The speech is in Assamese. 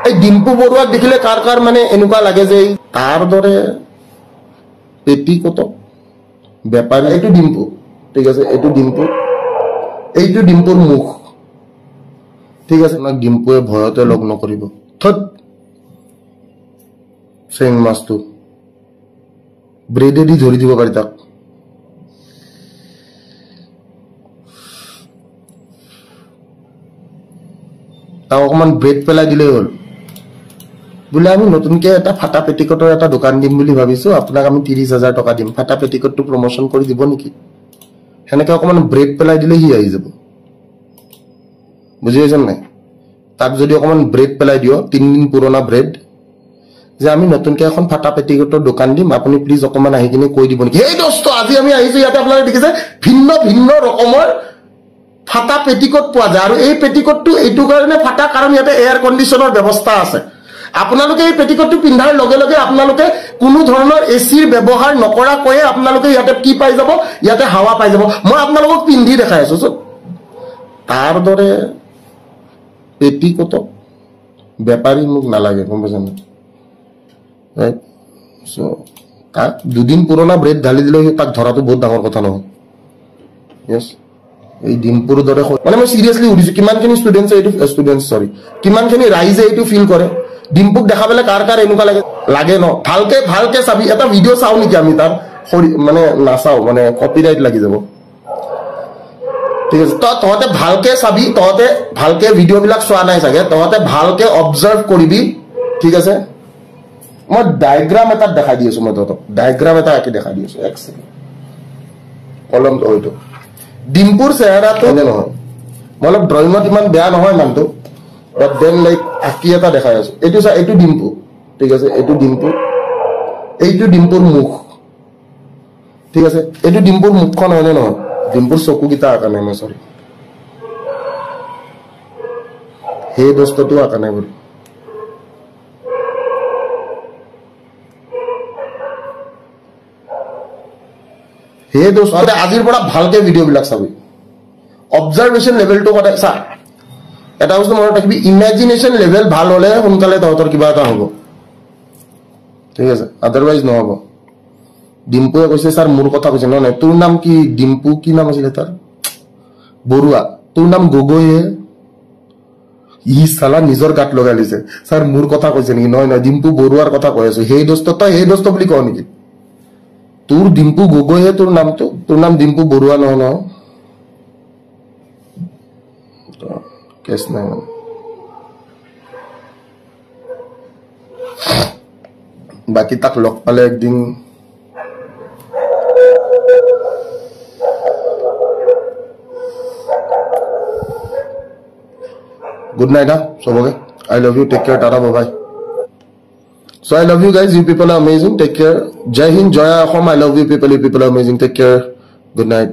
এই ডিম্পু বৰুৱাক দেখিলে কাৰ কাৰ মানে এনেকুৱা লাগে যে তাৰ দৰে পেটিকোট বেপাৰী এইটো ডিম্পু ঠিক আছে এইটো ডিম্পুৰ মুখ ঠিক আছে না ডিম্পুৱে ভয়তে লগ নকৰিব থত চেং মাছটো ব্ৰেডে দি ধৰি দিব পাৰি তাক অকমান ব্ৰেড পেলাই দিলেই হ'ল বোলে আমি নতুনকে এটা ফাটা পেটিকটৰ এটা দোকান দিম বুলি ভাবিছো আপোনাক আমি 30,000 টকা দিম ফাটা পেটিকটটো প্ৰমোশন কৰি দিব নেকি হেনেকে অকমান ব্ৰেড পেলাই দিলে হি আহি যাব বুজি পাইছেন নাই তাক যদি অকমান ব্ৰেড পেলাই দিও 3 দিন পুৰণা ব্ৰেড যে আমি নতুনকে এখন ফাটা পেটিকটৰ দোকান দিম আপুনি প্লিজ অকমান আহি কিনে কৈ দিব নেকি এই দোস্ত আজি আমি আহিছো ইয়াতে আপোনালোকে দেখিছে ভিন্ন ভিন্ন ৰকমৰ ফাটা পেটিকট পোৱা যায় আৰু এই পেটিকটটো এইটো কাৰণে ফাটা কাৰণ ইয়াতে এয়াৰ কন্ডিশনৰ ব্যৱস্থা আছে আপোনালোকে এই পেটিকটটো পিন্ধাৰ লগে লগে আপোনালোকে কোনো ধৰণৰ এচিৰ ব্যৱহাৰ নকৰা কয়ে আপোনালোকে ইয়াতে কি পাই যাব ইয়াতে হাৱা পাই যাব মই আপোনালোকক পিন্ধি দেখাই আছো তাৰ দৰে পেটিকট বেপাৰী মোক নালাগে গম পাইছেন ৰাইট সো তাক দুদিন পুৰণা ব্ৰেড ঢালি দিলে তাক ধৰাটো বহুত ডাঙৰ কথা নহয় यस এই ডিম্পুৰ দৰে মানে মই সিৰিয়াসলি উৰিছো কিমানখিনি ষ্টুডেন্টছ সৰি কিমানখিনি ৰাইজে এইটো ফিল কৰে ডিম্পুক দেখাবলে কাৰ কাৰ এনেকুৱা লাগে ন ভালকে চাবি এটা ভিডিও চাও নেকি আমি তাৰ মানে নাচাও মানে কপিৰাইট লাগি যাব ঠিক আছে তহতে ভালকে চাবি তহতে ভালকে ভিডিও বিলাক চোৱা নাই চাগে তহতে ভালকে অবজাৰ্ভ কৰিবি ঠিক আছে মই ডায়াগ্ৰাম এটা দেখাই দিছো মই তহতক ডায়াগ্ৰাম এটা আকি দেখাই দিছো এক সেকেন্ড কলম হয়তো ডিম্পুৰ চেহাৰাটো নহয় মতলব ড্ৰয়িঙত ইমান বেয়া নহয় মানটো বাট দেন লাইক আকি এটা দেখাই আছো এইটো চা এইটো ডিম্পু ঠিক আছে এইটো ডিম্পুৰ মুখ ঠিক আছে এইটো ডিম্পুৰ মুখখন হয় নে নহয় ডিম্পুৰ চকু গিটা আকা নাই মই সৰি হে দোস্তটো আকা নাই বল হে দোস্ত আজিৰ পৰা ভালকে ভিডিও বিলাক চাবি অবজাৰভেশন লেভেলটো কথা চা এটা বস্তু মনত ৰাখিবি ইমাজিনেশন লেভেল ভাল হলে সোনকালে তহতৰ কিবা এটা হ'ব ঠিক আছে আদাৰৱাইজ নহব ডিম্পুৱে কৈছে স্যাৰ মোৰ কথা কৈছে নহয় তোৰ নাম কি ডিম্পু কি নাম আছিল তাৰ বৰুৱা তোৰ নাম গগৈয়ে ই সালা নিজৰ গাত লগাই লৈছে স্যাৰ মোৰ কথা কৈছে নেকি নহয় ডিম্পু বৰুৱাৰ কথা কৈ আছো হে দোস্ত তই হে দোস্ত বুলি কও নেকি তোৰ ডিম্পু গগৈয়ে তোৰ নাম ডিম্পু বৰুৱা নহয় ন কেছ নাই বাকি তাক লগ পালে একদিন good night sobage I love you take care tata bye bye so I love you guys you people are amazing take care jai hind jaya Assam I love you people are amazing take care good night